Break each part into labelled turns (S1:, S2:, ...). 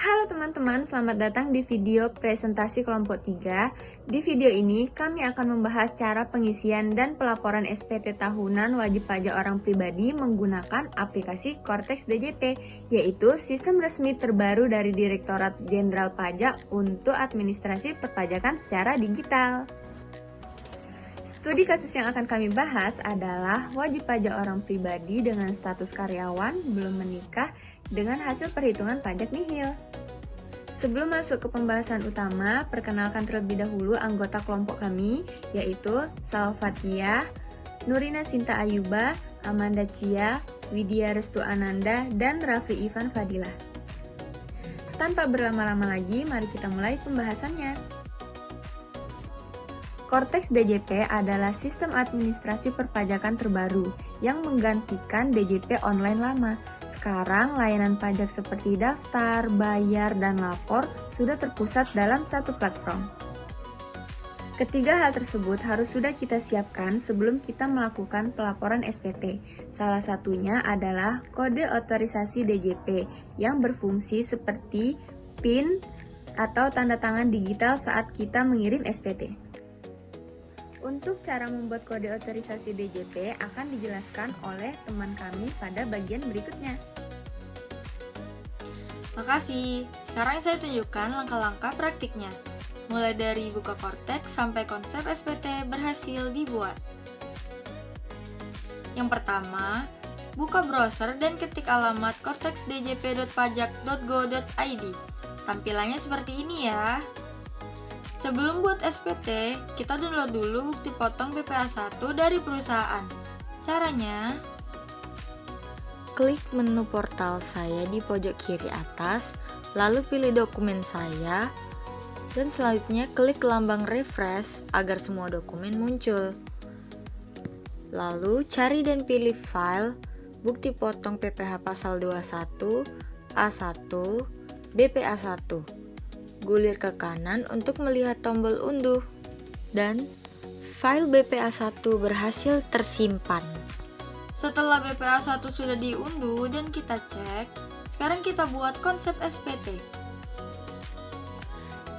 S1: Halo teman-teman, selamat datang di video presentasi kelompok 3. Di video ini, kami akan membahas cara pengisian dan pelaporan SPT tahunan wajib pajak orang pribadi menggunakan aplikasi Cortex DJP, yaitu sistem resmi terbaru dari Direktorat Jenderal Pajak untuk administrasi perpajakan secara digital. Studi kasus yang akan kami bahas adalah wajib pajak orang pribadi dengan status karyawan belum menikah dengan hasil perhitungan pajak nihil. Sebelum masuk ke pembahasan utama, perkenalkan terlebih dahulu anggota kelompok kami, yaitu Salvatia, Nurina Sinta Ayuba, Amanda Cia, Widya Restu Ananda, dan Raffi Ivan Fadilah. Tanpa berlama-lama lagi, mari kita mulai pembahasannya. Cortex DJP adalah sistem administrasi perpajakan terbaru yang menggantikan DJP online lama. Sekarang, layanan pajak seperti daftar, bayar, dan lapor sudah terpusat dalam satu platform. Ketiga hal tersebut harus sudah kita siapkan sebelum kita melakukan pelaporan SPT. Salah satunya adalah kode otorisasi DJP yang berfungsi seperti PIN atau tanda tangan digital saat kita mengirim SPT. Untuk cara membuat kode otorisasi DJP akan dijelaskan oleh teman kami pada bagian berikutnya.
S2: Makasih, sekarang saya tunjukkan langkah-langkah praktiknya. Mulai dari buka Cortex sampai konsep SPT berhasil dibuat. Yang pertama, buka browser dan ketik alamat cortexdjp.pajak.go.id. Tampilannya seperti ini ya. Sebelum buat SPT, kita download dulu bukti potong BPA 1 dari perusahaan. Caranya, klik menu portal saya di pojok kiri atas, lalu pilih dokumen saya, dan selanjutnya klik lambang refresh agar semua dokumen muncul. Lalu cari dan pilih file bukti potong PPh pasal 21, A1, BPA 1. Gulir ke kanan untuk melihat tombol unduh, dan file BPA 1 berhasil tersimpan. Setelah BPA 1 sudah diunduh dan kita cek, sekarang kita buat konsep SPT.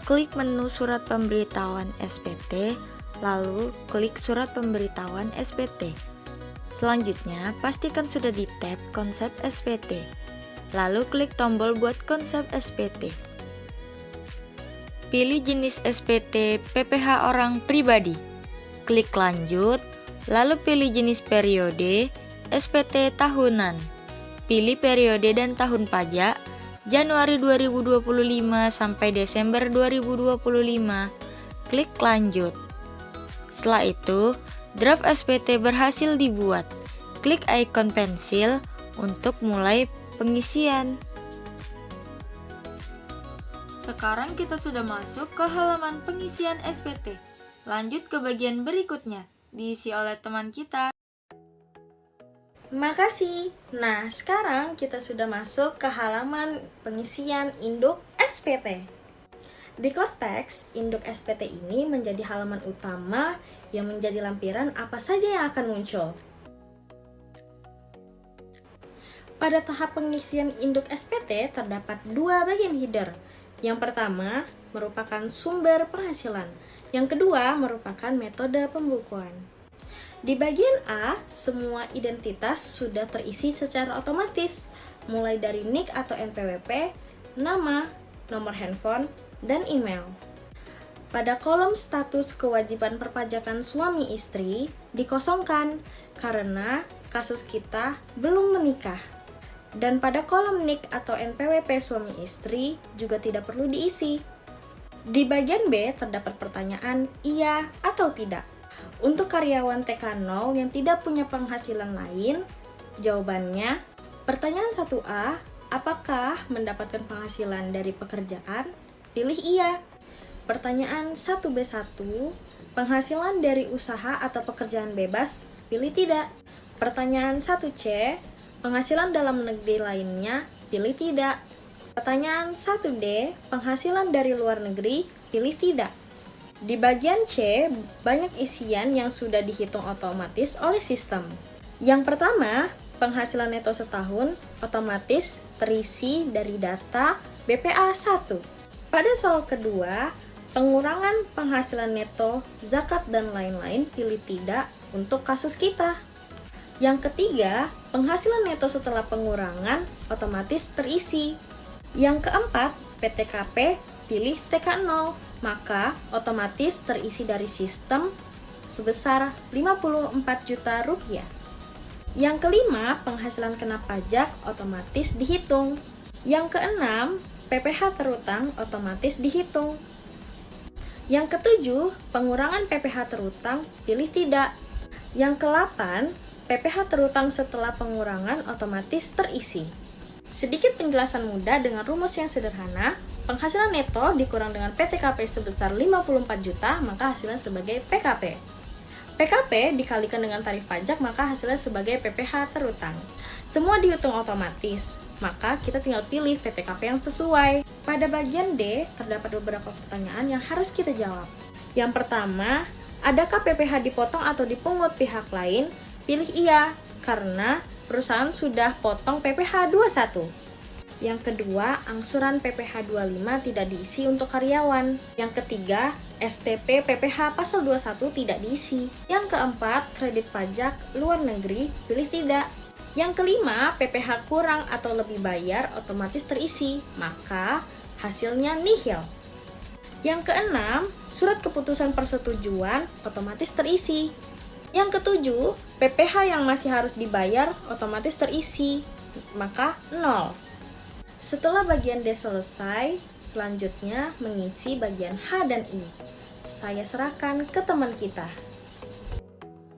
S2: Klik menu surat pemberitahuan SPT, lalu klik surat pemberitahuan SPT. Selanjutnya, pastikan sudah di tab konsep SPT. Lalu klik tombol buat konsep SPT. Pilih jenis SPT PPh orang pribadi. Klik lanjut, lalu pilih jenis periode SPT tahunan. Pilih periode dan tahun pajak Januari 2025 sampai Desember 2025. Klik lanjut. Setelah itu, draft SPT berhasil dibuat. Klik ikon pensil untuk mulai pengisian. Sekarang kita sudah masuk ke halaman pengisian SPT. Lanjut ke bagian berikutnya, diisi oleh teman kita.
S3: Makasih. Nah, sekarang kita sudah masuk ke halaman pengisian induk SPT. Di Cortex, induk SPT ini menjadi halaman utama yang menjadi lampiran apa saja yang akan muncul. Pada tahap pengisian induk SPT terdapat dua bagian header. Yang pertama merupakan sumber penghasilan, yang kedua merupakan metode pembukuan. Di bagian A, semua identitas sudah terisi secara otomatis, mulai dari NIK atau NPWP, nama, nomor handphone, dan email. Pada kolom status kewajiban perpajakan suami istri dikosongkan karena kasus kita belum menikah. Dan pada kolom NIK atau NPWP suami istri juga tidak perlu diisi. Di bagian B terdapat pertanyaan iya atau tidak. Untuk karyawan TK0 yang tidak punya penghasilan lain, jawabannya pertanyaan 1A, apakah mendapatkan penghasilan dari pekerjaan? Pilih iya. Pertanyaan 1B1, penghasilan dari usaha atau pekerjaan bebas? Pilih tidak. Pertanyaan 1C, penghasilan dalam negeri lainnya, pilih tidak. Pertanyaan 1D, penghasilan dari luar negeri, pilih tidak. Di bagian C, banyak isian yang sudah dihitung otomatis oleh sistem. Yang pertama, penghasilan neto setahun otomatis terisi dari data BPA 1. Pada soal kedua, pengurangan penghasilan neto, zakat dan lain-lain pilih tidak untuk kasus kita. Yang ketiga, penghasilan neto setelah pengurangan otomatis terisi. Yang keempat, PTKP pilih TK0, maka otomatis terisi dari sistem sebesar 54 juta rupiah. Yang kelima, penghasilan kena pajak otomatis dihitung. Yang keenam, PPh terutang otomatis dihitung. Yang ketujuh, pengurangan PPh terutang pilih tidak. Yang ke-8, PPh terutang setelah pengurangan otomatis terisi. Sedikit penjelasan mudah dengan rumus yang sederhana. Penghasilan neto dikurang dengan PTKP sebesar 54 juta, maka hasilnya sebagai PKP. PKP dikalikan dengan tarif pajak, maka hasilnya sebagai PPh terutang. Semua dihitung otomatis, maka kita tinggal pilih PTKP yang sesuai. Pada bagian D, terdapat beberapa pertanyaan yang harus kita jawab. Yang pertama, adakah PPh dipotong atau dipungut pihak lain? Pilih iya, karena perusahaan sudah potong PPh 21. Yang kedua, angsuran PPh 25 tidak diisi untuk karyawan. Yang ketiga, STP PPh pasal 21 tidak diisi. Yang keempat, kredit pajak luar negeri pilih tidak. Yang kelima, PPh kurang atau lebih bayar otomatis terisi, maka hasilnya nihil. Yang keenam, surat keputusan persetujuan otomatis terisi. Yang ketujuh, PPh yang masih harus dibayar otomatis terisi, maka 0. Setelah bagian D selesai, selanjutnya mengisi bagian H dan I. Saya serahkan ke teman kita.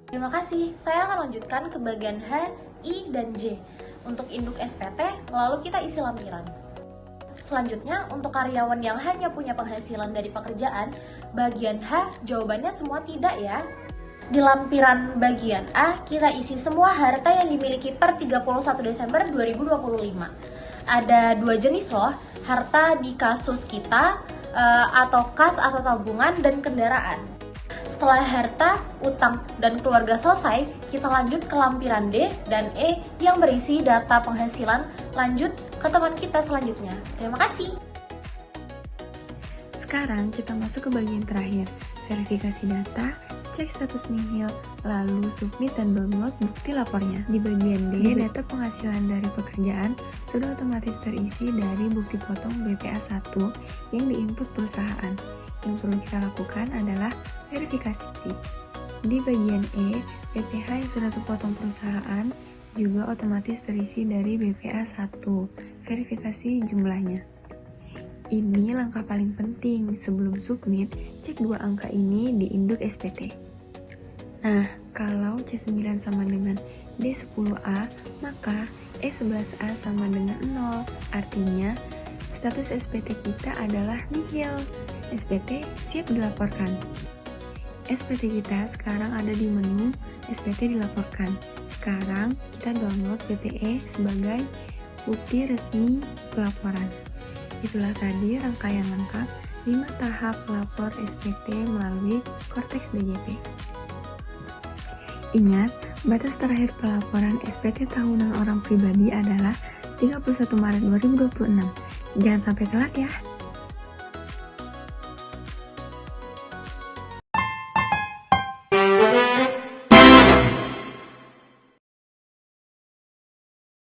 S1: Terima kasih, saya akan lanjutkan ke bagian H, I, dan J. Untuk induk SPT, lalu kita isi lampiran. Selanjutnya, untuk karyawan yang hanya punya penghasilan dari pekerjaan, bagian H jawabannya semua tidak ya. Di lampiran bagian A, kita isi semua harta yang dimiliki per 31 Desember 2025. Ada dua jenis loh, harta di kasus kita, atau kas atau tabungan, dan kendaraan. Setelah harta, utang, dan keluarga selesai, kita lanjut ke lampiran D dan E yang berisi data penghasilan. Lanjut ke teman kita selanjutnya. Terima kasih.
S4: Sekarang kita masuk ke bagian terakhir, verifikasi data, cek status nihil, lalu submit dan download bukti lapornya. Di bagian D, data penghasilan dari pekerjaan sudah otomatis terisi dari bukti potong BPA 1 yang diinput perusahaan. Yang perlu kita lakukan adalah verifikasi. Di bagian E, PPh yang sudah terpotong perusahaan juga otomatis terisi dari BPA 1, verifikasi jumlahnya. Ini langkah paling penting. Sebelum submit, cek dua angka ini di induk SPT. Nah, kalau C9 sama dengan D10A, maka E11A sama dengan 0. Artinya, status SPT kita adalah nihil. SPT siap dilaporkan. SPT kita sekarang ada di menu SPT dilaporkan. Sekarang kita download PPE sebagai bukti resmi pelaporan. Itulah tadi rangkaian lengkap 5 tahap lapor SPT melalui Cortex DJP. Ingat, batas terakhir pelaporan SPT tahunan orang pribadi adalah 31 Maret 2026. Jangan sampai telat ya.